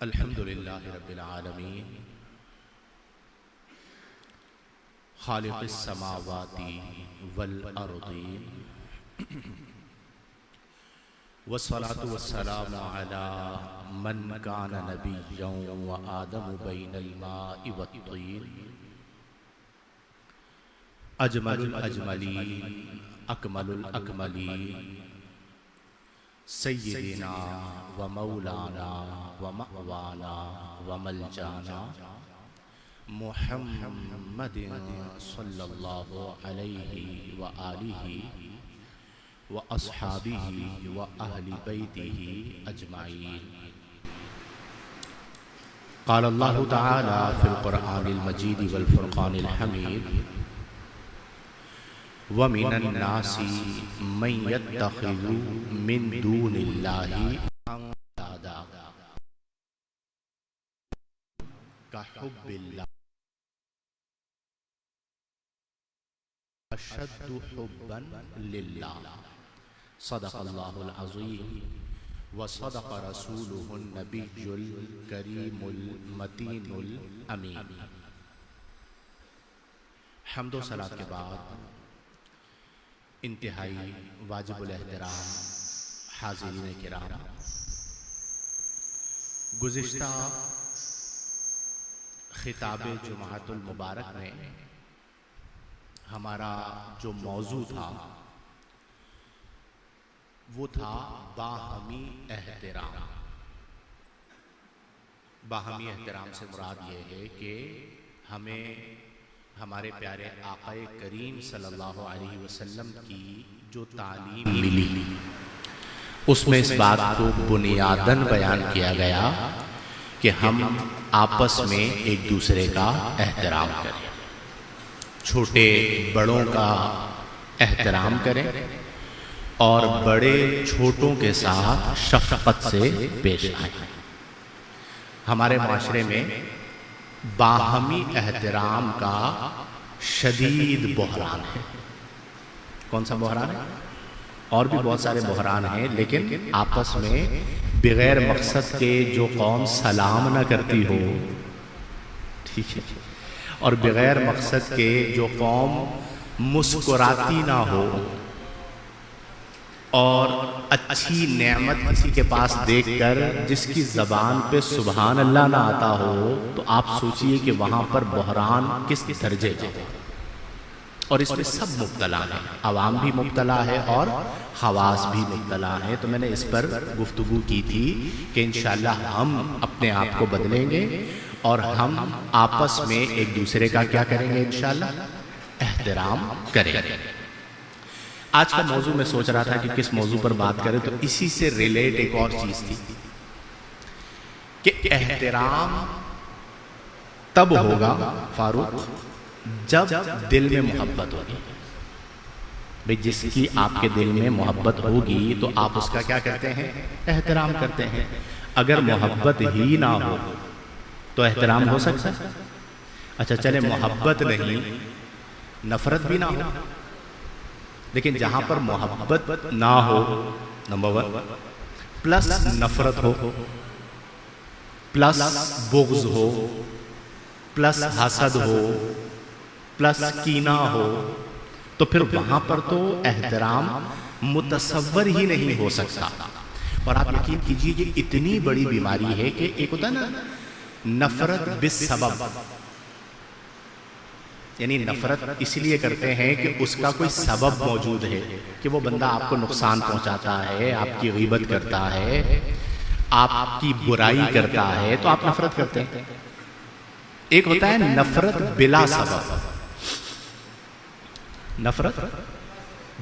الحمد للہ رب العالمین خالق السماوات والارضین والصلاة والسلام علی من کان نبیا وآدم بین الماء والطین اجمل الاجملین اکمل الاکملین سیدنا و مولانا و مأوانا و ملجانا محمد صلی اللہ علیہ وآلہ و اصحابہ و اہل بیتہ اجمعین۔ قال اللہ تعالی فی القرآن المجید والفرقان الحمید وَمِنَ النَّاسِ مَن يَتَّخِذُ مِن دُونِ اللَّهِ أَندَادًا كَحُبِّ اللَّهِ أَشَدُّ حُبًّا لِلَّهِ صدق اللہ العظیم وصدق رسولہ النبی الکریم المتین الامین۔ حمد و صلاۃ کے بعد انتہائی واجب الاحترام حاضرین کرام، گزشتہ خطاب جمعۃ المبارک میں ہمارا جو موضوع تھا وہ تھا باہمی احترام۔ باہمی احترام سے مراد یہ ہے کہ ہمیں ہمارے پیارے آقا کریم صلی اللہ علیہ وسلم کی جو تعلیم ملی اس میں اس بات کو بنیاداً بیان کیا گیا کہ ہم آپس میں ایک دوسرے کا احترام کریں، چھوٹے بڑوں کا احترام کریں اور بڑے چھوٹوں کے ساتھ شفقت سے پیش آئیں۔ ہمارے معاشرے میں باہمی احترام کا شدید بحران ہے۔ کون سا بحران ہے؟ اور بھی بہت سارے بحران ہیں، لیکن آپس میں بغیر مقصد کے جو قوم سلام نہ کرتی ہو، ٹھیک ہے، اور بغیر مقصد کے جو قوم مسکراتی نہ ہو اور اچھی نعمت کسی کے پاس دیکھ کر جس کی زبان پہ سبحان اللہ نہ آتا ہو، تو آپ سوچئے کہ وہاں پر بحران کس درجے کا ہے۔ اور اس میں سب مبتلا ہیں، عوام بھی مبتلا ہے اور خواص بھی مبتلا ہیں۔ تو میں نے اس پر گفتگو کی تھی کہ انشاءاللہ ہم اپنے آپ کو بدلیں گے اور ہم آپس میں ایک دوسرے کا کیا کریں گے؟ انشاءاللہ احترام کریں گے۔ آج کا موضوع میں سوچ رہا تھا کہ کس موضوع پر بات کریں، تو اسی سے ریلیٹ ایک اور چیز تھی کہ احترام تب ہوگا فاروق جب دل میں محبت ہوگی۔ بھئی جس کی آپ کے دل میں محبت ہوگی تو آپ اس کا کیا کرتے ہیں؟ احترام کرتے ہیں۔ اگر محبت ہی نہ ہو تو احترام ہو سکتا ہے؟ اچھا چلے محبت نہیں، نفرت بھی نہ ہو، لیکن جہاں پر محبت نہ ہو، نمبر 1، پلس نفرت ہو، پلس بغض ہو، پلس حسد ہو، پلس کینہ ہو، تو پھر وہاں پر تو احترام متصور ہی نہیں ہو سکتا۔ اور آپ یقین کیجئے کہ اتنی بڑی بیماری ہے کہ ایک ہوتا ہے نا نفرت بالسبب، یعنی نفرت اس لیے کرتے ہیں کہ اس کا کوئی سبب موجود ہے، کہ وہ بندہ آپ کو نقصان پہنچاتا ہے، آپ کی غیبت کرتا ہے، آپ کی برائی کرتا ہے، تو آپ نفرت کرتے ہیں۔ ایک ہوتا ہے نفرت بلا سبب۔ نفرت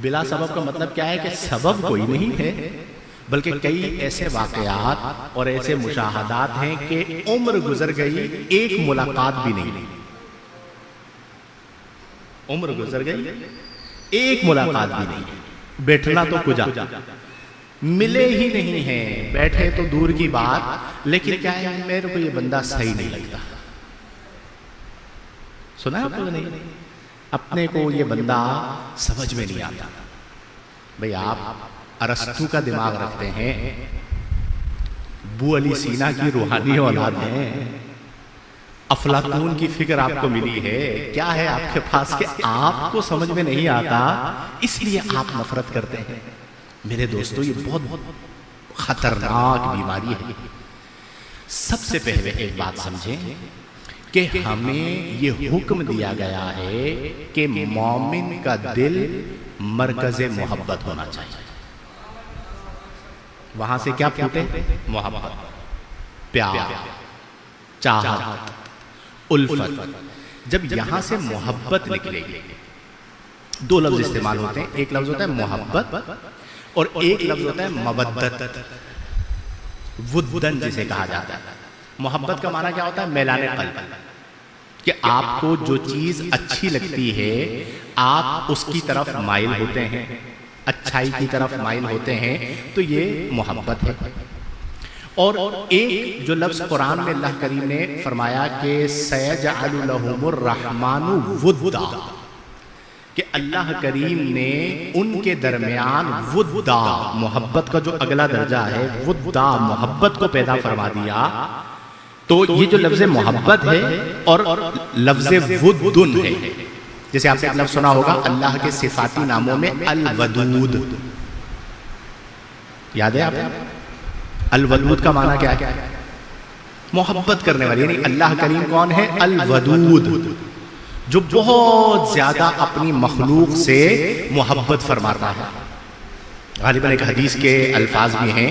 بلا سبب کا مطلب کیا ہے کہ سبب کوئی نہیں ہے، بلکہ کئی ایسے واقعات اور ایسے مشاہدات ہیں کہ عمر گزر گئی، ایک ملاقات بھی نہیں، عمر گزر گئی، ایک ملاقات بھی نہیں، بیٹھنا تو کجا، ملے ہی نہیں ہیں، بیٹھے تو دور کی بات، لیکن کیا ہے میرے کو یہ بندہ صحیح نہیں لگتا۔ سنا ہے آپ کو نہیں؟ اپنے کو یہ بندہ سمجھ میں نہیں آتا۔ بھئی آپ ارسطو کا دماغ رکھتے ہیں، ابو علی سینا کی روحانی اولاد ہیں، افلاطون کی فکر آپ کو ملی ہے، کیا ہے آپ کے پاس کہ آپ کو سمجھ میں نہیں آتا اس لیے آپ نفرت کرتے ہیں؟ میرے دوستو یہ بہت خطرناک بیماری ہے۔ سب سے پہلے ایک بات سمجھیں کہ ہمیں یہ حکم دیا گیا ہے کہ مومن کا دل مرکز محبت ہونا چاہیے۔ وہاں سے کیا پھوٹے؟ محبت، پیار، چاہت، الفت۔ جب یہاں سے محبت نکلے گی، دو لفظ استعمال ہوتے ہیں، ایک لفظ ہوتا ہے محبت اور ایک لفظ ہوتا ہے مودت، ودن جسے کہا جاتا ہے۔ محبت کا معنی کیا ہوتا ہے؟ میلان قلب، کہ آپ کو جو چیز اچھی لگتی ہے آپ اس کی طرف مائل ہوتے ہیں، اچھائی کی طرف مائل ہوتے ہیں، تو یہ محبت ہے۔ اور ایک جو لفظ قرآن میں اللہ کریم نے فرمایا کہ سَيَجْعَلُ لَهُمُ الرَّحْمَنُ وُدًّا، کہ اللہ کریم نے ان کے درمیان ودا، محبت کا جو اگلا درجہ ہے ودا، محبت کو پیدا فرما دیا۔ تو یہ جو لفظ محبت ہے اور لفظ ودن ہے، جیسے آپ نے ایک لفظ سنا ہوگا اللہ کے صفاتی ناموں میں الودود، یاد ہے آپ؟ الودود کا معنی کیا ہے؟ محبت کرنے والی، یعنی اللہ کریم کون ہے؟ الودود، جو بہت زیادہ اپنی مخلوق سے محبت فرماتا ہے۔ غالباً ایک حدیث کے الفاظ بھی ہیں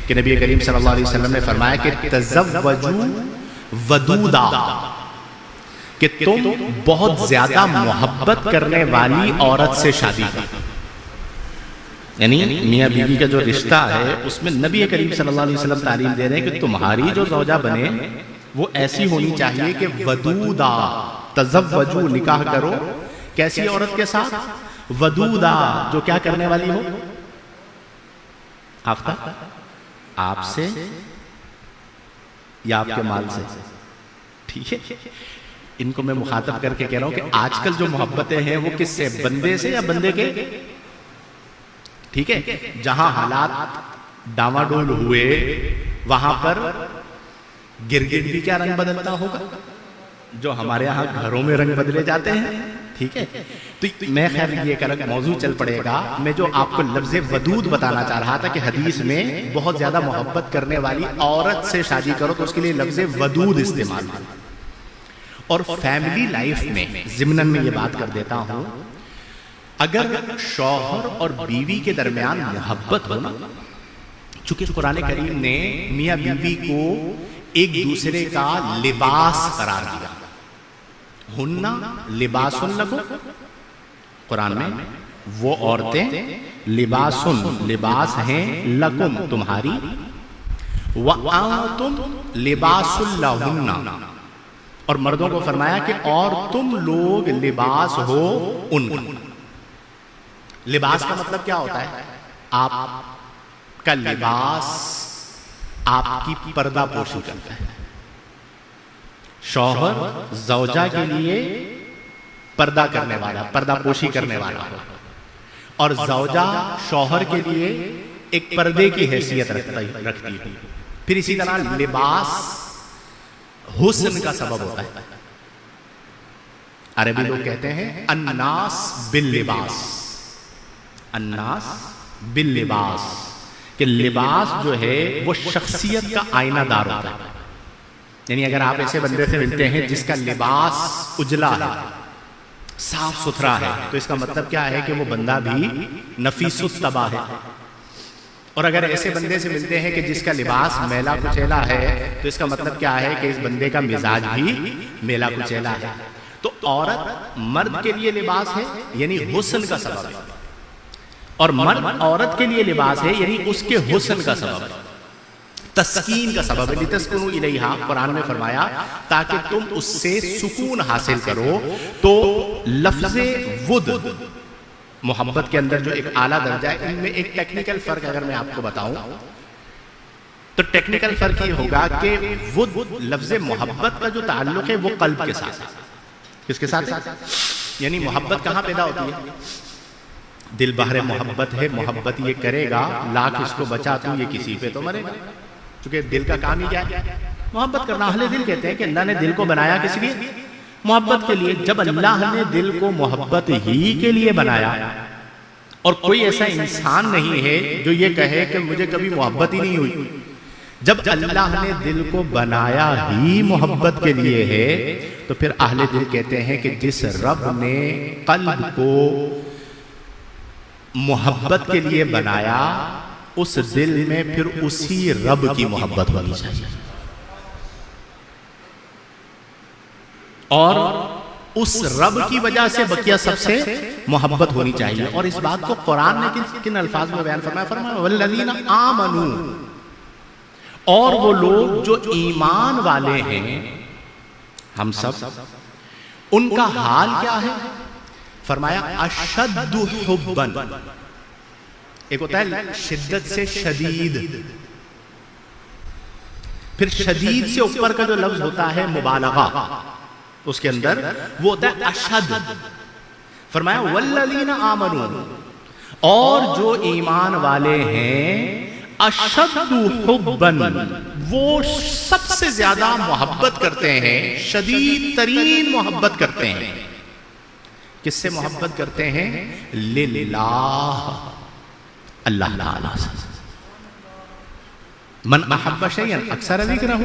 کہ نبی کریم صلی اللہ علیہ وسلم نے فرمایا کہ تزوجوا ودودا، کہ تم بہت زیادہ محبت کرنے والی عورت سے شادی کرو۔ یعنی میاں بیوی کا جو رشتہ ہے اس میں نبی کریم صلی اللہ علیہ وسلم تعلیم دے رہے ہیں کہ تمہاری جو زوجہ بنے وہ ایسی ہونی چاہیے کہ ودودا، تزوجو، نکاح کرو، کیسی عورت کے ساتھ؟ ودودا، جو کیا کرنے والی ہو؟ آفتاب، آپ سے یا آپ کے مال سے؟ ٹھیک ہے، ان کو میں مخاطب کر کے کہہ رہا ہوں کہ آج کل جو محبتیں ہیں وہ کس سے؟ بندے سے یا بندے کے؟ ٹھیک ہے، جہاں حالات ڈاواڈول ہوئے وہاں پر گرگٹ بھی کیا رنگ بدلتا ہوگا، جو ہمارے ہاں گھروں میں رنگ بدلے جاتے ہیں۔ ٹھیک ہے، تو میں خیر یہ ایک الگ موضوع چل پڑے گا۔ میں جو آپ کو لفظ ودود بتانا چاہ رہا تھا کہ حدیث میں بہت زیادہ محبت کرنے والی عورت سے شادی کرو تو اس کے لیے لفظ ودود استعمال ہے۔ اور فیملی لائف میں ضمناً میں یہ بات کر دیتا ہوں، اگر شوہر اور بیوی کے درمیان محبت ہو نا، چونکہ قرآن کریم نے میاں بیوی کو ایک دوسرے کا لباس قرار دیا، ہننا لباسن لکم، قرآن میں وہ عورتیں لباسن، لباس ہیں، لکم، تمہاری، وَأَنْتُمْ لِبَاسٌ لَهُنَّ، اور مردوں کو فرمایا کہ اور تم لوگ لباس ہو ان کو۔ لباس کا مطلب کیا ہوتا ہے؟ آپ کا لباس آپ کی پردہ پوشی کرتا ہے۔ شوہر زوجہ کے لیے پردہ کرنے والا، پردہ پوشی کرنے والا، اور زوجہ شوہر کے لیے ایک پردے کی حیثیت رکھتی ہے۔ پھر اسی طرح لباس حسن کا سبب ہوتا ہے۔ عربی لوگ کہتے ہیں الناس باللباس، الناس باللباس، کہ لباس جو ہے وہ شخصیت کا آئینہ دار ہوتا ہے۔ یعنی اگر آپ ایسے بندے سے ملتے ہیں جس کا لباس اجلا ہے، صاف ستھرا ہے، تو اس کا مطلب کیا ہے کہ وہ بندہ بھی نفیس الطبع ہے۔ اور اگر ایسے بندے سے ملتے ہیں کہ جس کا لباس میلا کچیلا ہے، تو اس کا مطلب کیا ہے کہ اس بندے کا مزاج بھی میلا کچیلا ہے۔ تو عورت مرد کے لیے لباس ہے، یعنی حسن کا سبب ہے، اور مرد عورت کے لیے لباس ہے، یعنی اس کے حسن کا سبب ہے، تسکین کا سبب ہے۔ لِتَسْكُنُوا إِلَيْهَا، قرآن میں فرمایا تاکہ تم اس سے سکون حاصل کرو۔ تو لفظ ود، محبت کے اندر جو ایک اعلیٰ درجہ ہے، ان میں ایک ٹیکنیکل فرق اگر میں آپ کو بتاؤں تو ٹیکنیکل فرق یہ ہوگا کہ ود، لفظ محبت کا جو تعلق ہے وہ قلب کے ساتھ ہے۔ کس کے ساتھ ہے؟ یعنی محبت کہاں پیدا ہوتی ہے؟ دل بہر محبت ہے، محبت یہ کرے گا، لاکھ اس کو بچا تو یہ کسی پہ تو مرے گا۔ چونکہ دل کا کام ہی کیا ہے؟ محبت کرنا. اہل دل کہتے ہیں کہ اللہ نے دل کو بنایا کس لیے؟ محبت کے لیے. جب اللہ نے دل کو محبت ہی کے لیے بنایا، اور کوئی ایسا انسان نہیں ہے جو یہ کہے کہ مجھے کبھی محبت ہی نہیں ہوئی، جب اللہ نے دل کو بنایا ہی محبت کے لیے ہے، تو پھر اہل دل کہتے ہیں کہ جس رب نے قلب کو محبت کے لیے بنایا، اس دل میں پھر اسی رب کی محبت ہونی چاہیے، اور اس رب کی وجہ سے بقیہ سب سے محبت ہونی چاہیے. اور اس بات کو قرآن نے کن الفاظ میں بیان فرمایا؟ فرمایا والذین آمنوا، اور وہ لوگ جو ایمان والے ہیں، ہم سب، ان کا حال کیا ہے؟ فرمایا اشد حبا. ایک ہوتا ہے شدت سے شدید، پھر شدید سے اوپر کا جو لفظ ہوتا ہے مبالغہ، اس کے اندر وہ ہوتا ہے اشد. فرمایا والذین آمنوا، اور جو ایمان والے ہیں، اشد حبا، وہ سب سے زیادہ محبت کرتے ہیں، شدید ترین محبت کرتے ہیں. کس سے محبت کرتے ہیں؟ للہ، اللہ تعالیٰ سے. من احب شیئا اکثر ذکرہ،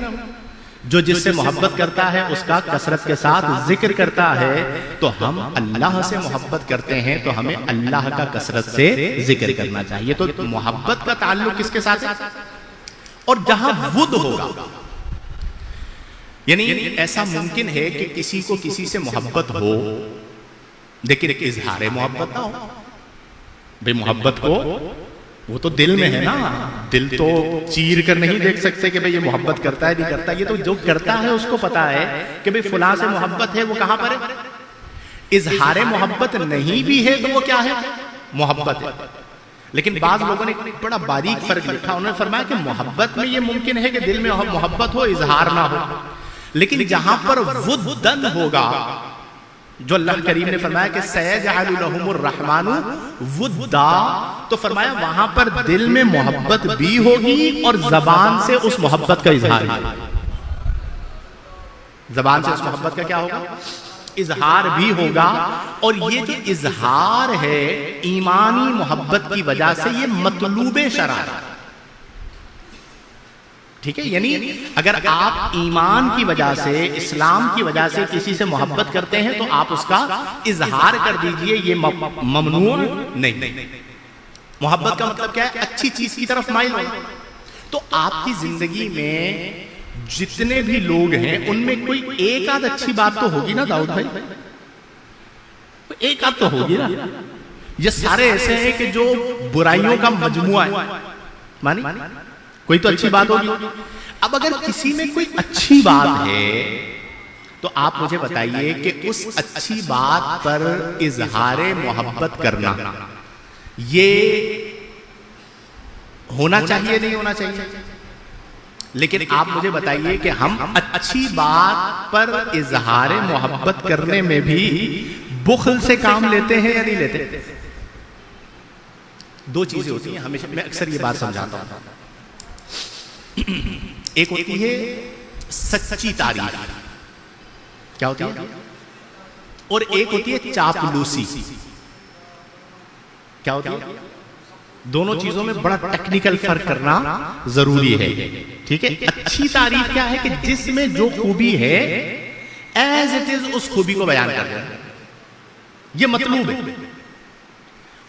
جو جس سے محبت کرتا ہے اس کا کثرت کے ساتھ ذکر کرتا ہے. تو ہم اللہ سے محبت کرتے ہیں تو ہمیں اللہ کا کثرت سے ذکر کرنا چاہیے. تو محبت کا تعلق کس کے ساتھ ہے؟ اور جہاں ود ہوگا، یعنی ایسا ممکن ہے کہ کسی کو کسی سے محبت ہو لیکن اظہار محبت نہ ہو. بے محبت کو وہ تو دل میں ہے نا، دل تو چیر کر نہیں دیکھ سکتے کہ بھئی یہ محبت کرتا ہے نہیں کرتا. یہ تو جو کرتا ہے اس کو پتا ہے کہ بھئی فلاں سے محبت ہے، وہ کہاں پر ہے؟ اظہار محبت نہیں بھی ہے تو وہ کیا ہے؟ محبت ہے. لیکن بعض لوگوں نے بڑا باریک فرق لکھا، انہوں نے فرمایا کہ محبت میں یہ ممکن ہے کہ دل میں محبت ہو، اظہار نہ ہو، لیکن جہاں پر ودن ہوگا، جو اللہ کریم نے فرمایا کہ سَيَجْعَلُ لَهُمُ الرَّحْمَنُ وُدًّا، تو فرمایا وہاں پر دل میں محبت بھی ہوگی اور زبان سے اس محبت کا اظہار ہوگا. زبان سے اس محبت کا کیا ہوگا؟ اظہار بھی ہوگا. اور یہ جو اظہار ہے ایمانی محبت کی وجہ سے، یہ مطلوب شرع ہے. ٹھیک ہے، یعنی اگر آپ ایمان کی وجہ سے، اسلام کی وجہ سے کسی سے محبت کرتے ہیں تو آپ اس کا اظہار کر دیجئے، یہ ممنوع نہیں. محبت کا مطلب کیا ہے؟ اچھی چیز کی طرف مائل ہونا. تو آپ کی زندگی میں جتنے بھی لوگ ہیں ان میں کوئی ایک آدھ اچھی بات تو ہوگی نا داؤد بھائی؟ ایک آدھ تو ہوگی نا. یہ سارے ایسے ہیں کہ جو برائیوں کا مجموعہ ہے. مانی کوئی تو اچھی بات ہوگی. اب اگر کسی میں کوئی اچھی بات ہے تو آپ مجھے بتائیے کہ اس اچھی بات پر اظہار محبت کرنا یہ ہونا چاہیے نہیں ہونا چاہیے؟ لیکن آپ مجھے بتائیے کہ ہم اچھی بات پر اظہار محبت کرنے میں بھی بخل سے کام لیتے ہیں یا نہیں لیتے؟ دو چیزیں ہوتی ہیں، ہمیشہ میں اکثر یہ بات سمجھاتا ہوں. ایک ہوتی ہے سچی تعریف، کیا ہوتی ہے؟ اور ایک ہوتی ہے چاپلوسی، کیا ہوتی ہے؟ دونوں چیزوں میں بڑا ٹیکنیکل فرق کرنا ضروری ہے. ٹھیک ہے، اچھی تعریف کیا ہے کہ جس میں جو خوبی ہے ایز اٹ از اس خوبی کو بیان کر دیں، یہ مطلوب ہے.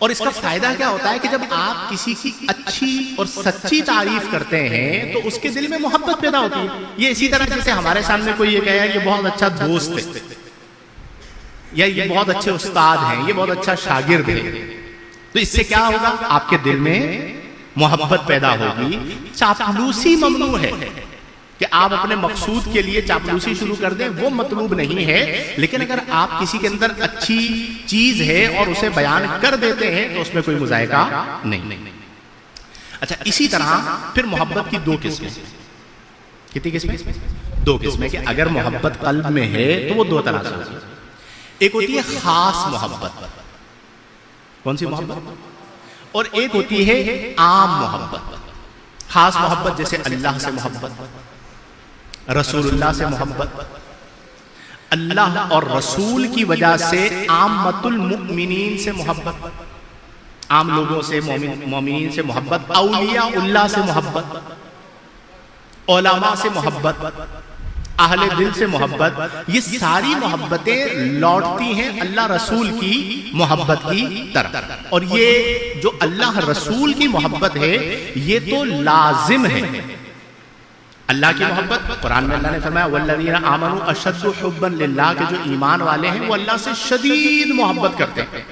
اور اس کا فائدہ کیا ہوتا ہے کہ جب آپ کسی کی اچھی اور سچی تعریف کرتے ہیں تو اس کے دل میں محبت پیدا ہوتی ہے. یہ اسی طرح جیسے ہمارے سامنے کوئی یہ کہے کہ یہ بہت اچھا دوست ہے، یا یہ بہت اچھے استاد ہیں، یہ بہت اچھا شاگرد ہے، تو اس سے کیا ہوگا؟ آپ کے دل میں محبت پیدا ہوگی. چاپلوسی ممنوع ہے کہ آپ اپنے مقصود کے لیے چاپلوسی شروع کر دیں، وہ مطلوب نہیں ہے. لیکن اگر آپ کسی کے اندر اچھی چیز ہے اور اسے بیان کر دیتے ہیں تو اس میں کوئی مذائقہ نہیں. اچھا، اسی طرح پھر محبت کی دو قسمیں. کتنی قسمیں؟ دو قسمیں. کہ اگر محبت قلب میں ہے تو وہ دو طرح سے ہوتی ہے. ایک ہوتی ہے خاص محبت. کون سی محبت؟ اور ایک ہوتی ہے عام محبت. خاص محبت جیسے اللہ سے محبت، رسول اللہ سے محبت. اللہ اور رسول کی وجہ سے عامۃ المؤمنین سے محبت، عام لوگوں سے، مومنین سے محبت، اولیاء اللہ سے محبت، علماء سے محبت، اہل دل سے محبت. یہ ساری محبتیں لوٹتی ہیں اللہ رسول کی محبت کی طرف. اور یہ جو اللہ رسول کی محبت ہے یہ تو لازم ہے. اللہ کی محبت قرآن میں اللہ نے فرمایا والذین آمنوا اشد حبا للہ، کہ جو ایمان والے ہیں وہ اللہ سے شدید محبت کرتے ہیں.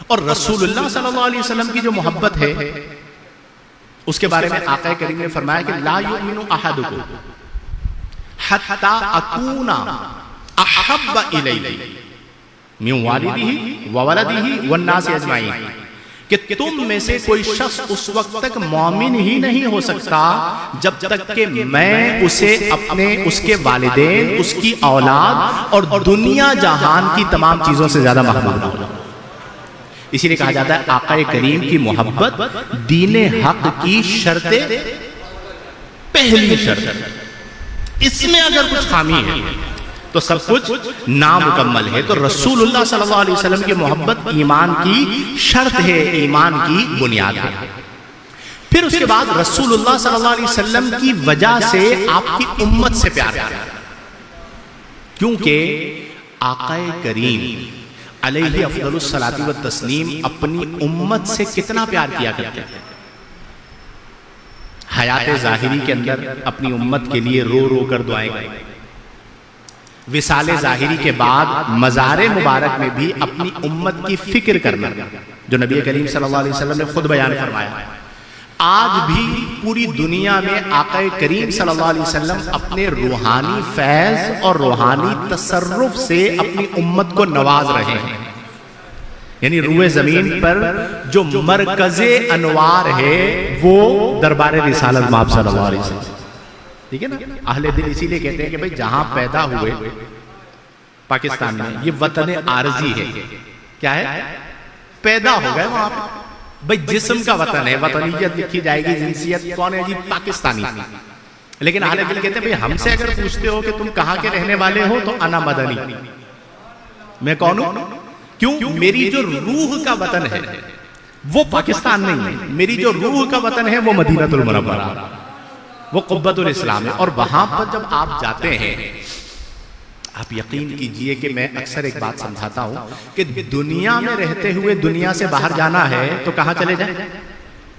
اور رسول اللہ صلی اللہ علیہ وسلم کی جو محبت ہے اس کے بارے میں آقا کریم نے فرمایا کہ لا یؤمن احدکم حتی اکون احب الیہ من والدہ وولدہ والناس اجمعین، کہ تم میں سے کوئی شخص اس وقت تک مومن ہی نہیں ہو سکتا جب تک کہ میں اسے اپنے، اس کے والدین، اس کی اولاد اور دنیا جہان کی تمام چیزوں سے زیادہ محبوب نہ ہو. اسی لیے کہا جاتا ہے آقا کریم کی محبت دین حق کی شرط پہلی شرط. اس میں اگر کچھ خامی ہے تو سب کچھ نامکمل ہے. تو رسول اللہ صلی اللہ علیہ وسلم کی محبت ایمان کی شرط ہے، ایمان کی بنیاد ہے. پھر اس کے بعد رسول اللہ صلی اللہ علیہ وسلم کی وجہ سے آپ کی امت سے پیار ہے، کیونکہ آقا کریم علیہ افضل الصلاۃ والتسلیم اپنی امت سے کتنا پیار کیا کرتے ہیں. حیات ظاہری کے اندر اپنی امت کے لیے رو رو کر دعائیں گئے. وصال ظاہری کے بعد مزار مبارک میں بھی اپنی امت کی فکر کرنا، جو نبی کریم صلی اللہ علیہ وسلم نے خود بیان فرمایا. آج بھی پوری دنیا میں آقا کریم صلی اللہ علیہ وسلم اپنے روحانی فیض اور روحانی تصرف سے اپنی امت کو نواز رہے ہیں. یعنی روئے زمین پر جو مرکز انوار ہے وہ دربار رسالت مآب صلی اللہ علیہ وسلم. ٹھیک ہے نا. اہل دل اسی لیے کہتے ہیں کہ بھئی جہاں پیدا ہوئے پاکستان میں، یہ وطن عارضی ہے. کیا ہے؟ پیدا ہو گئے وہاں پہ. بھئی جسم کا وطن ہے، وطنیت لکھی جائے گی، جنسیت کون ہے جی؟ پاکستانی. لیکن اہل دل کہتے ہیں بھئی ہم سے اگر پوچھتے ہو کہ تم کہاں کے رہنے والے ہو تو انا مدنی، میں کون ہوں؟ کیوں؟ میری جو روح کا وطن ہے وہ پاکستان نہیں ہے. میری جو روح کا وطن ہے وہ مدینہ المنورہ، وہ قبۃ الاسلام ہے. اور وہاں پر جب آپ جاتے ہیں، آپ یقین کیجئے کہ میں اکثر ایک بات سمجھاتا ہوں کہ دنیا میں رہتے ہوئے دنیا سے باہر جانا ہے تو کہاں چلے جائیں؟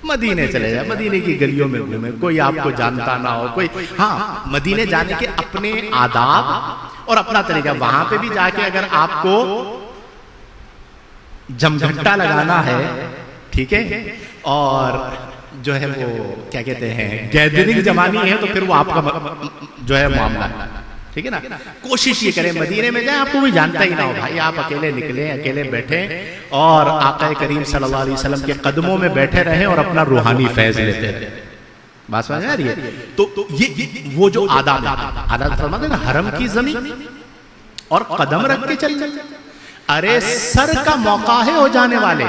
مدینے چلے جائیں. مدینے کی گلیوں میں گھومیں، کوئی آپ کو جانتا نہ ہو، کوئی ہاں مدینے جانے کے اپنے آداب اور اپنا طریقہ. وہاں پہ بھی جا کے اگر آپ کو جمگھٹا لگانا ہے، ٹھیک ہے، اور جو ہے وہ کیا کہتے ہیں گیدرنگ جمانی ہے، تو پھر وہ آپ کا جو ہے معاملہ ہے. ٹھیک ہے نا. کوشش یہ کریں مدینے میں جائیں، آپ کو بھی جانتا ہی نہ ہو بھائی، آپ اکیلے نکلیں، اکیلے بیٹھیں اور آقا کریم صلی اللہ علیہ وسلم کے قدموں میں بیٹھے رہیں اور اپنا روحانی فیض لیتے رہیں. بات سمجھ آ رہی ہے؟ تو یہ وہ جو آداب فرماتے ہیں نا، حرم کی زمین اور قدم رکھ کے چلنا. ارے سر کا موقع ہے ہو جانے والے.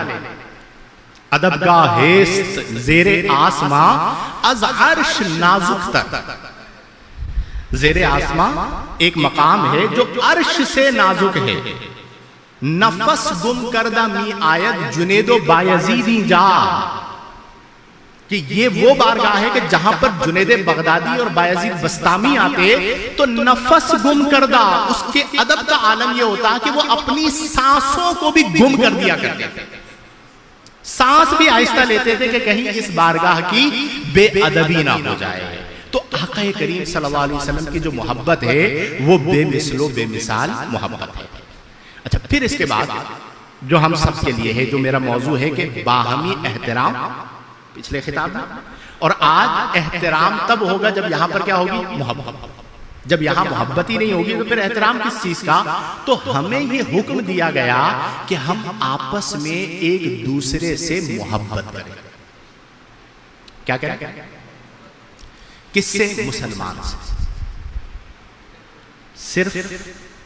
ادبگاہ ہیست زیر آسماں از عرش نازک تک. زیر آسماں ایک مقام ہے جو عرش سے نازک ہے. نفس گم کردہ می آیت جنید و بایزیدی جا، کہ یہ وہ بارگاہ ہے کہ جہاں پر جنید بغدادی اور بایزید بستامی آتے تو نفس گم کردہ، اس کے ادب کا عالم یہ ہوتا کہ وہ اپنی سانسوں کو بھی گم کر دیا کرتے تھے. سانس بھی آہستہ لیتے تھے کہ کہیں اس بارگاہ کی بے ادبی نہ ہو جائے. تو آقا کریم صلی اللہ علیہ وسلم کی جو محبت ہے وہ بے مثل و بے مثال محبت ہے. اچھا، پھر اس کے بعد جو ہم سب کے لیے ہے، جو میرا موضوع ہے کہ باہمی احترام، پچھلے خطاب میں، اور آج احترام تب ہوگا جب یہاں پر کیا ہوگی؟ محبت. جب یہاں محبت ہی نہیں ہوگی تو پھر احترام کس چیز کا؟ تو ہمیں یہ حکم دیا گیا کہ ہم آپس میں ایک دوسرے سے محبت کریں. کیا کریں؟ کس سے؟ مسلمان سے. صرف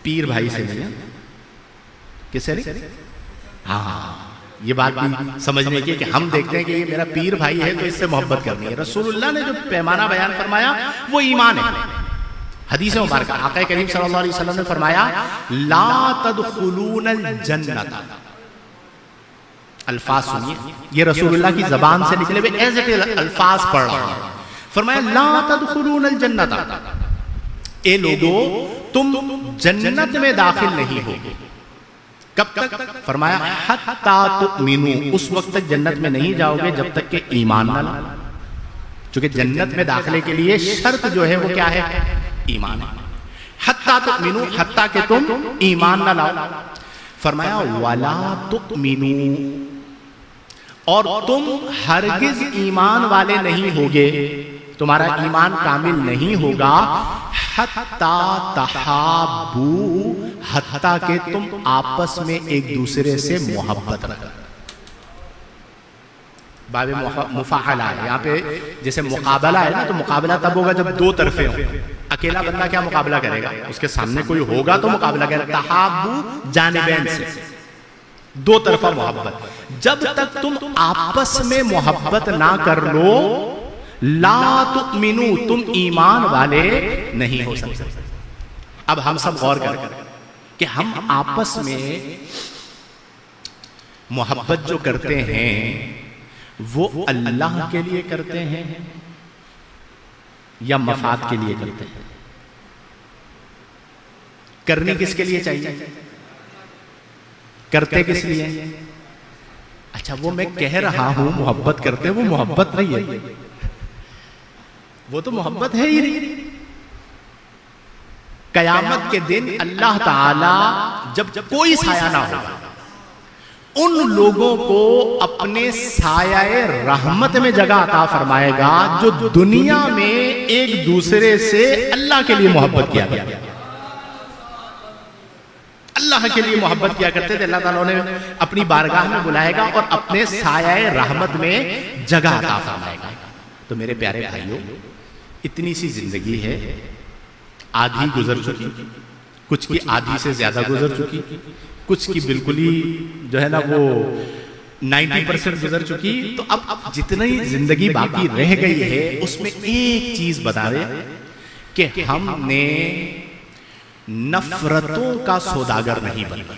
پیر بھائی سے نہیں. کس سے نہیں؟ ہاں، یہ بات بھی سمجھنے کی کہ ہم دیکھتے ہیں کہ یہ میرا پیر بھائی ہے تو اس سے محبت کرنی ہے. رسول اللہ نے جو پیمانہ بیان فرمایا وہ ایمان ہے. حدیث مبارکہ آقا کریم صلی اللہ علیہ وسلم نے فرمایا لا تدخلون الجنت. الفاظ سنیے, یہ رسول اللہ کی زبان سے نکلے ہوئے ایز اٹ از الفاظ پڑھ رہا ہوں. فرمایا لا تدخلون الجنت, اے لوگو تم جنت میں داخل نہیں ہوگے. کب تک؟ فرمایا حتی تؤمنو, اس وقت تک جنت میں نہیں جاؤ گے جب تک کہ ایمان نہ لاؤ. چونکہ جنت میں داخلے کے لیے شرط جو ہے وہ کیا ہے؟ ایمان ہے. حتی تؤمنو, حتی کہ تم ایمان نہ لاؤ. فرمایا ولا تؤمنو, اور تم ہرگز ایمان والے نہیں ہوگے, تمہارا ایمان کامل نہیں ہوگا حتی تحابو, حتی کہ تم آپس میں ایک دوسرے سے محبت رکھو. باب مفاعلہ ہے یہاں پہ, جیسے مقابلہ ہے نا, تو مقابلہ تب ہوگا جب دو طرفیں ہوں. اکیلا بندہ کیا مقابلہ کرے گا؟ اس کے سامنے کوئی ہوگا تو مقابلہ کرے گا. تحابو جانبین سے, دو طرفہ محبت. جب تک تم آپس میں محبت نہ کر لو لا تؤمنو, تم ایمان والے نہیں ہو سکتے. اب ہم سب غور کریں کہ ہم آپس میں محبت جو کرتے ہیں وہ اللہ کے لیے کرتے ہیں یا مفاد کے لیے کرتے ہیں؟ کرنی کس کے لیے چاہیے؟ کرتے کس لیے؟ اچھا وہ میں کہہ رہا ہوں محبت کرتے, وہ محبت نہیں ہے, وہ تو محبت ہے ہی نہیں. قیامت کے دن اللہ تعالی جب کوئی سایہ نہ ہوگا, ان لوگوں کو اپنے سایہ رحمت میں جگہ عطا فرمائے گا جو دنیا میں ایک دوسرے سے اللہ کے لیے محبت کیا گیا, اللہ کے لیے محبت کیا کرتے تھے. اللہ تعالیٰ نے اپنی بارگاہ میں بلائے گا اور اپنے سایہ رحمت میں جگہ عطا فرمائے گا. تو میرے پیارے بھائیوں, اتنی سی زندگی ہے, آدھی گزر چکی, کچھ کی آدھی سے زیادہ گزر چکی, کچھ کی بالکل ہی جو ہے نا وہ 90% گزر چکی. تو اب جتنی زندگی باقی رہ گئی ہے اس میں ایک چیز بتا دیں کہ ہم نے نفرتوں کا سوداگر نہیں بنا.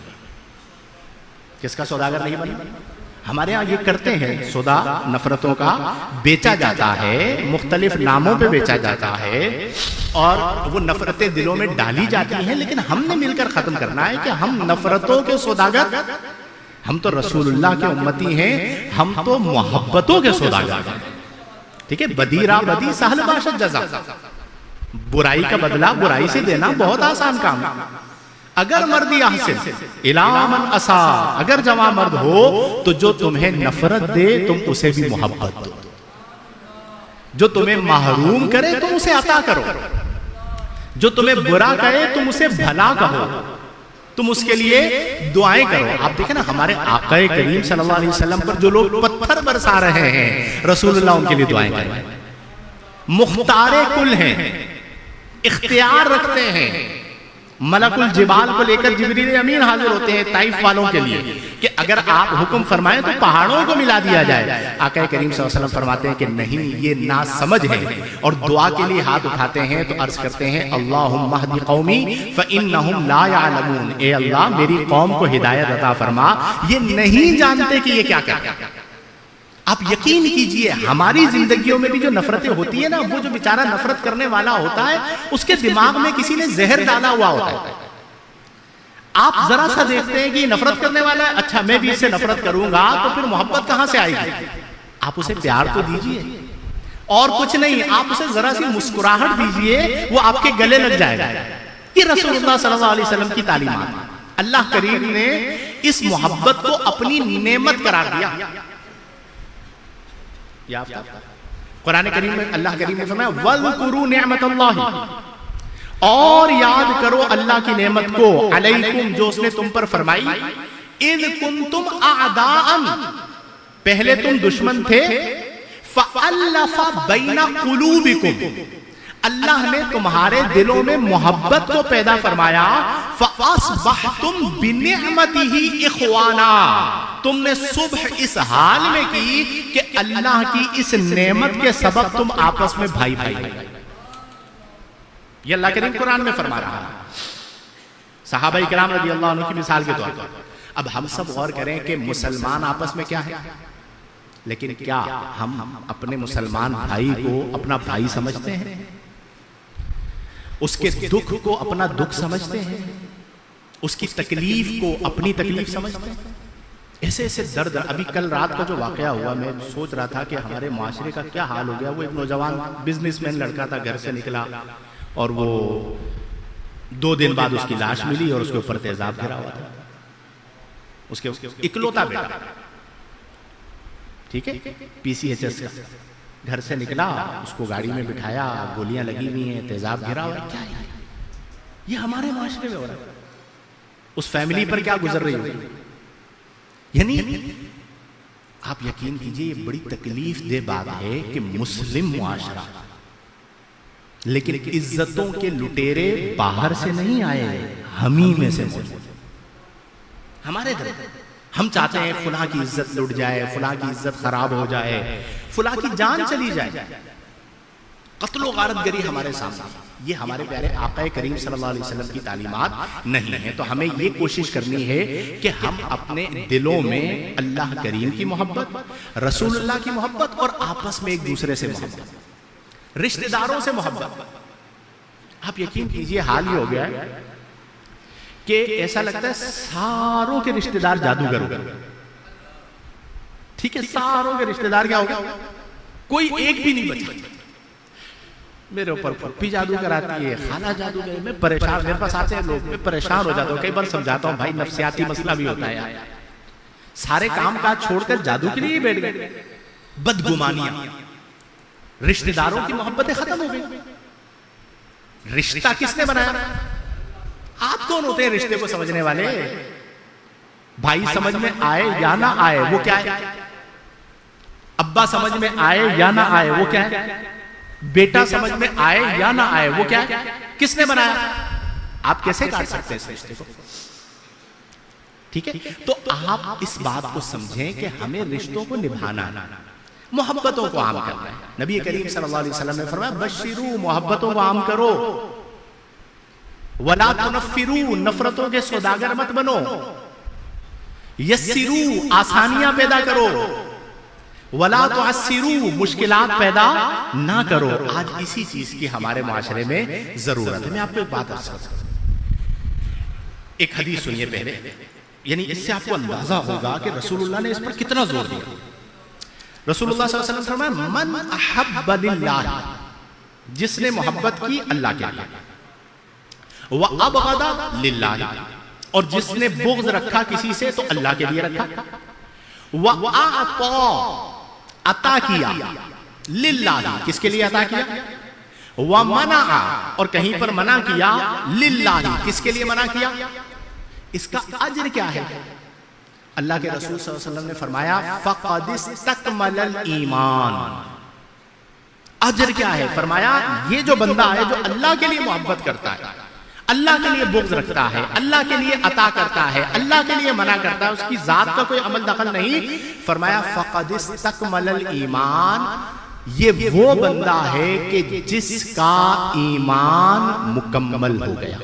کس کا سوداگر نہیں بنا؟ ہمارے ہاں یہ کرتے ہیں سودا, نفرتوں کا بیچا جاتا ہے, مختلف ناموں پہ بیچا جاتا ہے اور وہ نفرتیں دلوں میں ڈالی جاتی ہیں. لیکن ہم نے مل کر ختم کرنا ہے کہ ہم نفرتوں کے سوداگر, ہم تو رسول اللہ کے امتی ہیں, ہم تو محبتوں کے سوداگر ہیں. ٹھیک ہے, بدیرہ بدی سہل باشد جزا, برائی کا بدلہ برائی سے دینا بہت آسان کام ہے. اگر مردی احسن الی من اسا, اگر جوان مرد ہو تو جو تمہیں نفرت دے تم اسے بھی محبت دو, جو تمہیں محروم کرے تم اسے عطا کرو, جو تمہیں برا کہے تم اسے بھلا کہو, تم اس کے لیے دعائیں کرو. آپ دیکھیں نا ہمارے آقا کریم صلی اللہ علیہ وسلم پر جو لوگ پتھر برسا رہے ہیں, رسول اللہ ان کے لیے دعائیں کریں. مختار کل ہیں, اختیار رکھتے ہیں, ملک الجبال کو لے کر جبریل امین حاضر ہوتے ہیں طائف والوں کے لیے کہ اگر آپ حکم فرمائیں تو پہاڑوں کو ملا دیا جائے. آقا کریم صلی اللہ علیہ وسلم فرماتے ہیں کہ نہیں, یہ ناسمجھ ہے, اور دعا کے لیے ہاتھ اٹھاتے ہیں تو عرض کرتے ہیں اللہم اہد قومی فإنہم لا یعلمون, اے اللہ میری قوم کو ہدایت عطا فرما, یہ نہیں جانتے کہ یہ کیا کرتے ہیں. آپ یقین کیجئے ہماری زندگیوں میں بھی جو نفرتیں ہوتی ہیں نا, وہ جو بیچارہ نفرت کرنے والا ہوتا ہے اس کے دماغ میں کسی نے زہر ڈالا ہوا ہوتا ہے. آپ ذرا سا دیکھتے ہیں کہ یہ نفرت کرنے والا ہے, اچھا میں بھی اس سے نفرت کروں گا, تو پھر محبت کہاں سے آئے گی؟ آپ اسے پیار تو دیجئے, اور کچھ نہیں, آپ اسے ذرا سی مسکراہٹ دیجئے, وہ آپ کے گلے لگ جائے گا. یہ رسول اللہ صلی اللہ علیہ وسلم کی تعلیمات. اللہ کریم نے اس محبت کو اپنی نعمت قرار دیا. قرآن کریم میں اللہ کریم نے فرمایا وَاذْكُرُوا نِعْمَةَ اللَّهِ, اور یاد کرو اللہ کی نعمت کو, علیکم جو اس نے تم پر فرمائی, اِذْ كُنْتُمْ أَعْدَاءً, پہلے تم دشمن تھے, فَأَلَّفَ بَيْنَ قُلُوبِكُمْ, اللہ نے تمہارے دلوں میں محبت کو پیدا فرمایا, فَأَصْبَحْتُمْ بِنِعْمَتِهِ إِخْوَانًا، تم نے صبح اس حال میں کی کہ اللہ کی اس نعمت کے سبب تم آپس میں بھائی بھائی بھائی۔ یہ اللہ کریم قرآن میں فرما رہا ہے، صحابہ کرام رضی اللہ عنہ کی مثال کے طور پر۔ اب ہم سب غور کریں کہ مسلمان آپس میں کیا ہے، لیکن کیا ہم اپنے مسلمان بھائی کو اپنا بھائی سمجھتے ہیں؟ اس کے دکھ کو اپنا دکھ سمجھتے ہیں؟ اس کی تکلیف کو اپنی تکلیف سمجھتے ہیں؟ ایسے ایسے درد۔ ابھی کل رات کا جو واقعہ ہوا، میں سوچ رہا تھا کہ ہمارے معاشرے کا کیا حال ہو گیا۔ وہ ایک نوجوان بزنس مین لڑکا تھا، گھر سے نکلا اور وہ 2 دن بعد اس کی لاش ملی اور اس کے اوپر تیزاب گرا ہوا تھا، اس کے اکلوتا بیٹا، ٹھیک ہے، PCHS کا۔ گھر سے نکلا، اس کو گاڑی میں بٹھایا، گولیاں لگی ہوئی ہیں، تیزاب گرا ہوا ہے۔ کیا ہے یہ ہمارے معاشرے میں ہو رہا ہے؟ اس فیملی پر کیا گزر رہی ہوگی؟ یعنی آپ یقین کیجئے یہ بڑی تکلیف دہ بات ہے کہ مسلم معاشرہ، لیکن عزتوں کے لٹیرے باہر سے نہیں آئے، ہمیں میں سے موجود ہمارے در۔ ہم چاہتے ہیں فلاں کی عزت لٹ جائے، فلاں کی عزت خراب ہو جائے، فلاں کی جان چلی جائے، قتل و غارت گری ہمارے سامنے۔ یہ ہمارے پیارے آقا کریم صلی اللہ علیہ وسلم کی تعلیمات نہیں ہیں۔ تو ہمیں یہ کوشش کرنی ہے کہ ہم اپنے دلوں میں اللہ کریم کی محبت، رسول اللہ کی محبت، اور آپس میں ایک دوسرے سے محبت، رشتہ داروں سے محبت۔ آپ یقین کیجئے حال یہ ہو گیا ہے کہ ایسا لگتا ہے ساروں کے رشتہ دار جادوگر ہو گئے، ٹھیک ہے، ساروں کے رشتہ دار کیا ہو گئے، کوئی ایک بھی نہیں بچا۔ میرے اوپر پھپھی جادو کراتی ہے، خالہ جادو کراتی ہے، میں پریشان، میرے پاس آتے ہیں لوگ، میں پریشان ہو جاتا ہوں۔ کئی بار سمجھاتا ہوں بھائی نفسیاتی مسئلہ بھی ہوتا ہے، سارے کام کاج چھوڑ کر جادو کے لیے بیٹھ گئے۔ بدگمانیاں، رشتہ داروں کی محبتیں ختم ہو گئی۔ رشتہ کس نے بنایا؟ آپ کون ہوتے ہیں رشتے کو سمجھنے والے؟ بھائی سمجھ میں آئے یا نہ آئے وہ کیا ہے، ابا سمجھ میں آئے یا نہ آئے وہ کیا ہے، بیٹا سمجھ میں آئے یا نہ آئے وہ کیا ہے، کس نے بنایا؟ آپ کیسے کاٹ سکتے ہیں اس رشتے کو؟ ٹھیک ہے، تو آپ اس بات کو سمجھیں کہ ہمیں رشتوں کو نبھانا ہے، محبتوں کو عام کرنا ہے۔ نبی کریم صلی اللہ علیہ وسلم نے فرمایا بشرو، محبتوں کو عام کرو، ولا تنفرو، نفرتوں کے سوداگر مت بنو، یسرو، آسانیاں پیدا کرو، ولا تعسرو، مشکلات پیدا نہ کرو۔ آج اسی چیز کی ہمارے معاشرے میں ضرورت ہے۔ میں آپ کو ایک بات عرض کرتا ہوں، ایک حدیث سنیے پہلے، یعنی اس سے آپ کو اندازہ ہوگا کہ رسول اللہ نے اس پر کتنا زور دیا۔ رسول اللہ صلی اللہ علیہ وسلم فرمایا من احب للہ، جس نے محبت کی اللہ کے لیے، وَأَبْغَضَ لِلَّهِ، اور جس نے بغض رکھا کسی سے تو اللہ کے لیے رکھا، وَأَعْطَى، عطا کیا، للہ، کس کے لیے عطا کیا، وَمَنَعَ، اور کہیں پر منع کیا، للہ، کس کے لیے منع کیا۔ اس کا اجر کیا ہے؟ اللہ کے رسول صلی اللہ علیہ وسلم نے فرمایا فَقَدِ اسْتَكْمَلَ الْإِيمَانِ، اجر کیا ہے؟ فرمایا یہ جو بندہ ہے جو اللہ کے لیے محبت کرتا ہے، اللہ کے لیے بغض رکھتا ہے، اللہ کے لیے عطا کرتا ہے، اللہ کے لیے منع کرتا ہے، اس کی ذات کا کوئی عمل دخل نہیں، فرمایا فَقَدِ اسْتَكْمَلَ الْإِيمَانِ، یہ وہ بندہ ہے کہ جس کا ایمان مکمل ہو گیا،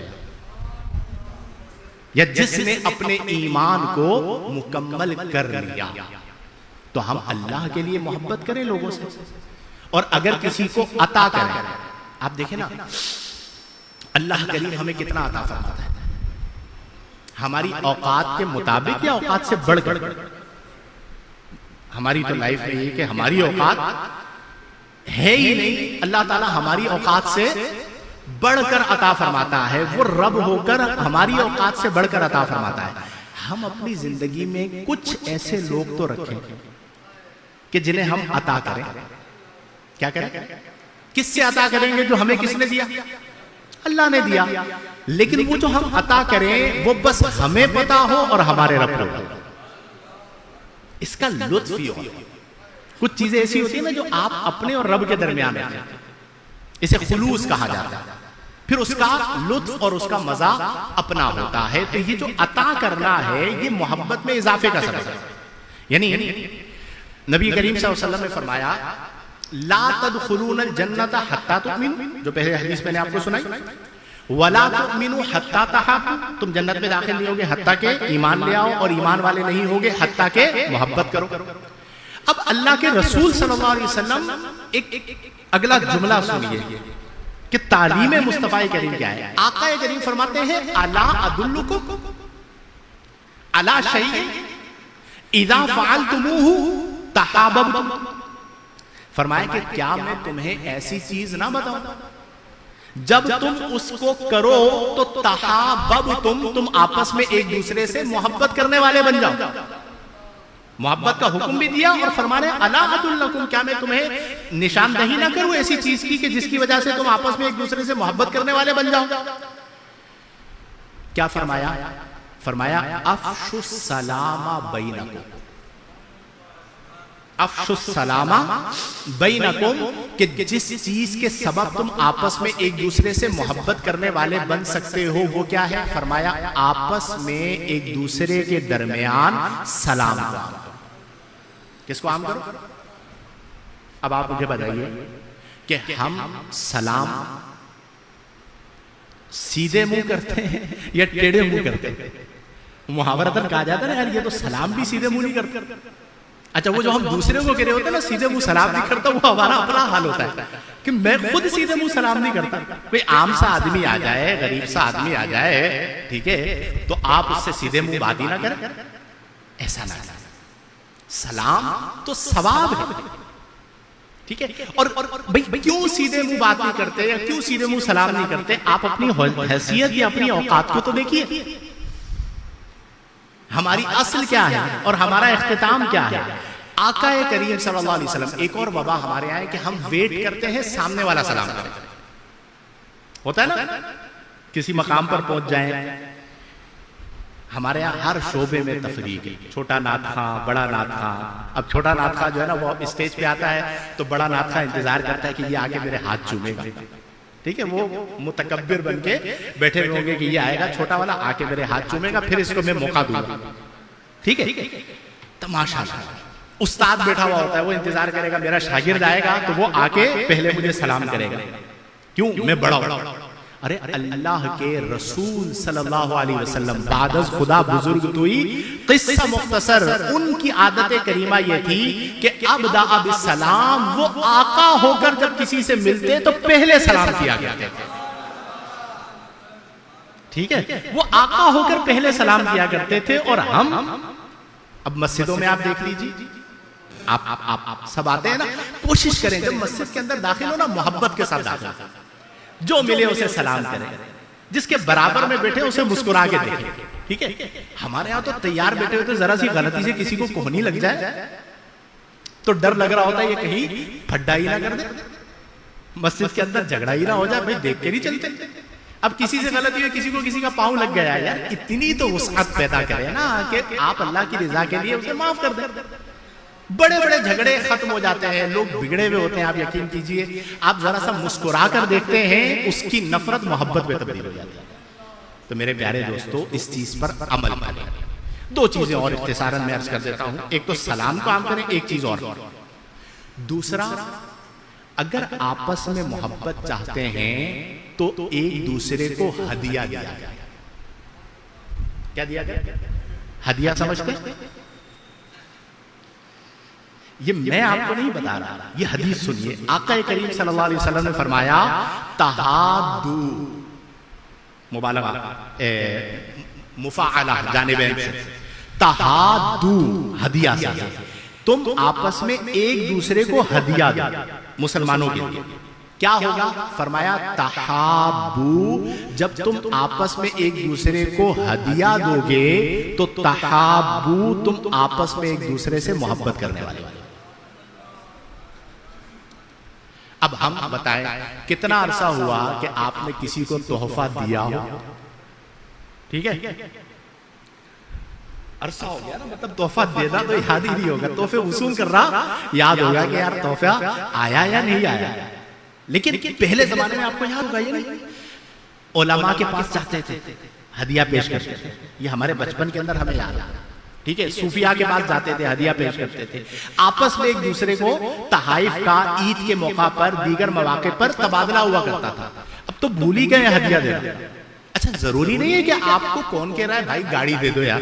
یا جس نے اپنے ایمان کو مکمل کر لیا۔ تو ہم اللہ کے لیے محبت کریں لوگوں سے، اور اگر کسی کو عطا کریں، آپ دیکھیں نا اللہ کریم ہمیں کتنا عطا فرماتا ہے، ہماری اوقات کے مطابق یا اوقات سے بڑھ کر۔ ہماری تو لائف میں یہ کہ ہماری اوقات ہے ہی نہیں، اللہ تعالیٰ ہماری اوقات سے بڑھ کر عطا فرماتا ہے، وہ رب ہو کر ہماری اوقات سے بڑھ کر عطا فرماتا ہے۔ ہم اپنی زندگی میں کچھ ایسے لوگ تو رکھیں کہ جنہیں ہم عطا کریں، کیا کریں؟ کس سے عطا کریں گے؟ جو ہمیں کس نے دیا؟ اللہ نے دیا، لیکن وہ جو ہم عطا کریں وہ بس ہمیں پتا ہو اور ہمارے رب کو، اس کا لطف ہی ہو۔ کچھ چیزیں ایسی ہوتی ہیں نا جو آپ اپنے اور رب کے درمیان رکھیں، اسے خلوص کہا جاتا ہے۔ پھر اس کا لطف اور اس کا مزہ اپنا ہوتا ہے. تو یہ جو عطا کرنا ہے یہ محبت میں اضافے کا سبب ہے. یعنی نبی کریم صلی اللہ علیہ وسلم نے فرمایا لا تدخلون الجنت حتی تؤمنوا، جو پہلے حدیث میں نے آپ کو سنائی، ولا تؤمنوا حتی تحابوا، تم جنت میں داخل نہیں ہوگے حتیٰ کہ ایمان لے آؤ، اور ایمان والے نہیں ہوگے حتیٰ کہ محبت کرو. اب اللہ کے رسول صلی اللہ علیہ وسلم ایک اگلا جملہ سنیے کہ تعلیم مصطفیٰ کریم کیا ہے. آقا کریم فرماتے ہیں الا ادلکم علی شیء اذا فعلتموه تحاببتم، فرمایا کہ کیا میں تمہیں ایسی چیز نہ بتاؤں جب تم اس کو کرو تو تحاببتم، تم آپس میں ایک دوسرے سے محبت کرنے والے بن جاؤ. محبت کا حکم بھی دیا اور فرمانے الا ادلکم، کیا میں تمہیں نشاندہی نہ کروں ایسی چیز کی کہ جس کی وجہ سے تم آپس میں ایک دوسرے سے محبت کرنے والے بن جاؤ. کیا فرمایا؟ فرمایا افشوا السلام بینکم، افشوا السلام بینکم، کہ جس چیز کے سبب تم آپس میں ایک دوسرے سے محبت کرنے والے بن سکتے ہو وہ کیا ہے؟ فرمایا آپس میں ایک دوسرے کے درمیان سلام کرو. کس کو عام کرو؟ اب آپ مجھے بتائیے کہ ہم سلام سیدھے منہ کرتے ہیں یا ٹیڑھے منہ کرتے ہیں؟ محاورتاً کہا جاتا ہے یار یہ تو سلام بھی سیدھے منہ نہیں کرتے. اچھا وہ جو ہم دوسرے کو کہہ رہے ہوتے ہیں نا سیدھے منہ سلام نہیں کرتا، وہ ہمارا اپنا حال ہوتا ہے کہ میں خود سیدھے منہ سلام نہیں کرتا. کوئی عام سا آدمی آ جائے، غریب سا آدمی آ جائے، ٹھیک ہے، تو آپ اس سے سیدھے منہ بات ہی نہ کریں، ایسا نہ کریں. سلام تو ثواب ہے، ٹھیک ہے. اور بھئی کیوں سیدھے منہ بات نہیں کرتے یا کیوں سیدھے منہ سلام نہیں کرتے؟ آپ اپنی حیثیت یا اپنی اوقات کو تو دیکھیے. ہماری اصل کیا ہے اور ہمارا اختتام کیا ہے؟ آقا کریم صلی اللہ علیہ وسلم. ایک اور وبا ہمارے یہاں ہے کہ ہم ویٹ کرتے ہیں سامنے والا سلام کرے. ہوتا ہے نا کسی مقام پر پہنچ جائیں، ہمارے یہاں ہر شعبے میں تفریق ہے، چھوٹا نعت خواں، بڑا نعت خواں. اب چھوٹا نعت خواں جو ہے نا وہ اسٹیج پہ آتا ہے تو بڑا نعت خواں انتظار کرتا ہے کہ یہ آگے میرے ہاتھ چومے گا، ٹھیک ہے. وہ متکبر بن کے بیٹھے ہوئے ہوں گے کہ یہ آئے گا چھوٹا والا آ کے میرے ہاتھ چومے گا، پھر اس کو میں موقع دوں گا، ٹھیک ہے. تماشا استاد بیٹھا ہوا ہوتا ہے، وہ انتظار کرے گا میرا شاگرد آئے گا تو وہ آ کے پہلے مجھے سلام کرے گا. کیوں؟ میں بڑا ہوں. ارے اللہ کے رسول صلی اللہ علیہ وسلم بعد از خدا بزرگ توئی، قصہ مختصر، ان کی عادت کریمہ یہ تھی کہ ابدأ بالسلام، وہ آقا ہو کر جب کسی سے ملتے تو پہلے سلام کیا کرتے تھے، ٹھیک ہے. وہ آقا ہو کر پہلے سلام کیا کرتے تھے. اور ہم اب مسجدوں میں آپ دیکھ لیجیے، آپ سب آتے ہیں نا، کوشش کریں جب مسجد کے اندر داخل ہو نا محبت کے ساتھ داخل ہو، جو ملے اسے سلام کریں، جس کے برابر میں بیٹھے اسے مسکرا کے دیکھیں، ٹھیک ہے. ہمارے یہاں تو تیار بیٹھے ہوتے، ذرا سی غلطی سے کسی کو کوہنی لگ جائے تو ڈر لگ رہا ہوتا ہے یہ کہیں پھڈا ہی نہ کر دے، مسجد کے اندر جھگڑا ہی نہ ہو جائے. بھائی دیکھ کے نہیں چلتے. اب کسی سے غلطی ہوئی، کسی کو کسی کا پاؤں لگ گیا، یار اتنی تو وسعت پیدا کرے نا کہ آپ اللہ کی رضا کے لیے اسے معاف کر دیں. بڑے بڑے جھگڑے ختم ہو جاتے ہیں، لوگ بگڑے ہوئے ہوتے ہیں. آپ یقین کیجئے، آپ ذرا سا مسکرا کر دیکھتے ہیں، اس کی نفرت محبت میں تبدیل ہو جاتی ہے. تو میرے پیارے دوستو اس چیز پر عمل کریں. دو چیزیں اور اختصاراً میں عرض کر دیتا ہوں. ایک تو سلام کو عام کریں، ایک چیز اور. دوسرا، اگر آپس میں محبت چاہتے ہیں تو ایک دوسرے کو ہدیہ دیا جائے. کیا دیا جائے؟ ہدیہ سمجھتے ہیں؟ یہ میں آپ کو نہیں بتا رہا، یہ حدیث سنیے. آقا کریم صلی اللہ علیہ وسلم نے فرمایا تحادو، مبالغہ مفاعلہ جانبین سے، تحادو ہدیہ سے، تم آپس میں ایک دوسرے کو ہدیہ دو مسلمانوں کے لیے. کیا ہوگا؟ فرمایا تحابو، جب تم آپس میں ایک دوسرے کو ہدیہ دو گے تو تحابو، تم آپس میں ایک دوسرے سے محبت کرنے والے. اب ہم بتائیں کتنا عرصہ ہوا کہ آپ نے کسی کو تحفہ دیا ہو؟ ٹھیک ہے، عرصہ ہو گیا نا، مطلب تحفہ دینا تو یاد ہی نہیں ہوگا، تحفے وصول کر رہا یاد ہوگا کہ یار تحفہ آیا یا نہیں آیا. لیکن پہلے زمانے میں آپ کو یاد ہوگا یہ نہیں، علماء کے پاس جاتے تھے، ہدیہ پیش کرتے تھے، یہ ہمارے بچپن کے اندر ہمیں یاد ہے، ٹھیک ہے، صوفیاء کے پاس جاتے تھے، ہدیہ پیش کرتے تھے، آپس میں ایک دوسرے کو تحائف کا عید کے موقع پر دیگر مواقع پر تبادلہ ہوا کرتا تھا۔ اب تو بھول ہی گئے ہدیہ دینا۔ اچھا ضروری نہیں ہے کہ آپ کو کون کہہ رہا ہے بھائی گاڑی دے دو یار،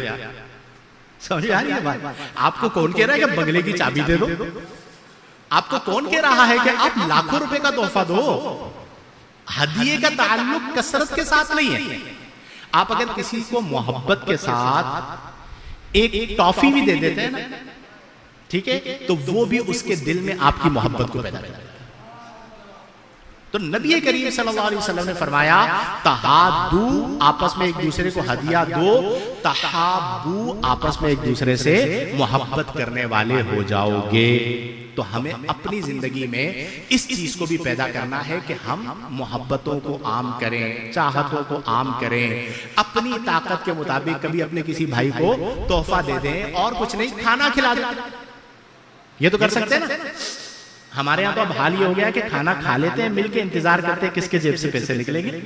سمجھ آ رہی ہے بات؟ آپ کو کون کہہ رہا ہے کہ بنگلے کی چابی دے دو؟ آپ کو کون کہہ رہا ہے کہ آپ لاکھوں روپے کا تحفہ دو؟ ہدیے کا تعلق کثرت کے ساتھ نہیں ہے۔ آپ اگر کسی کو محبت کے ساتھ ایک ٹافی بھی دے دیتے ہیں نا، ٹھیک ہے، تو وہ بھی اس کے دل میں آپ کی محبت کو پیدا کرتا ہے۔ تو نبی کریم صلی اللہ علیہ وسلم نے فرمایا تحادو، آپس میں ایک دوسرے کو ہدیہ دو، تحابو، آپس میں ایک دوسرے سے محبت کرنے والے ہو جاؤ گے۔ تو ہمیں اپنی زندگی میں اس چیز کو بھی پیدا کرنا ہے کہ ہم محبتوں کو عام کریں، چاہتوں کو عام کریں، اپنی طاقت کے مطابق کبھی اپنے کسی بھائی کو تحفہ دے دیں، اور کچھ نہیں کھانا کھلا دیں، یہ تو کر سکتے ہیں نا۔ ہمارے یہاں تو اب حال یہ ہو گیا کہ کھانا کھا لیتے ہیں مل کے، انتظار کرتے ہیں کس کے جیب سے پیسے نکلیں گے،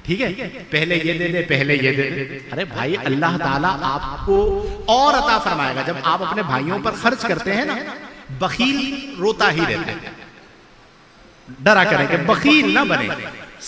ٹھیک ہے، پہلے یہ دے دے، پہلے یہ دے دے۔ ارے بھائی اللہ تعالیٰ آپ کو اور عطا فرمائے گا۔ جب آپ اپنے بھائیوں پر خرچ کرتے ہیں نا، بخیل روتا ہی رہتا ہے۔ ڈرا کریں کہ بخیل نہ بنے،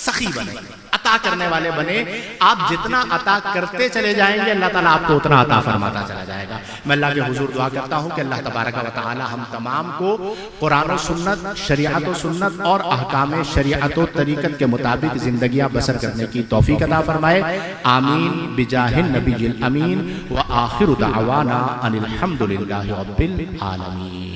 سخی بنے، عطا کرنے والے بنے۔ آپ جتنا عطا کرتے چلے جائیں گے اللہ تعالیٰ آپ کو اتنا عطا فرماتا چلا جائے گا۔ میں اللہ کے حضور دعا کرتا ہوں کہ اللہ تبارک و تعالیٰ ہم تمام کو قرآن و سنت، شریعت و سنت اور احکام شریعت و طریقت کے مطابق زندگیاں بسر کرنے کی توفیق عطا فرمائے۔ آمین بجاہ النبی الامین، وآخر دعوانا ان الحمد للہ رب العالمین۔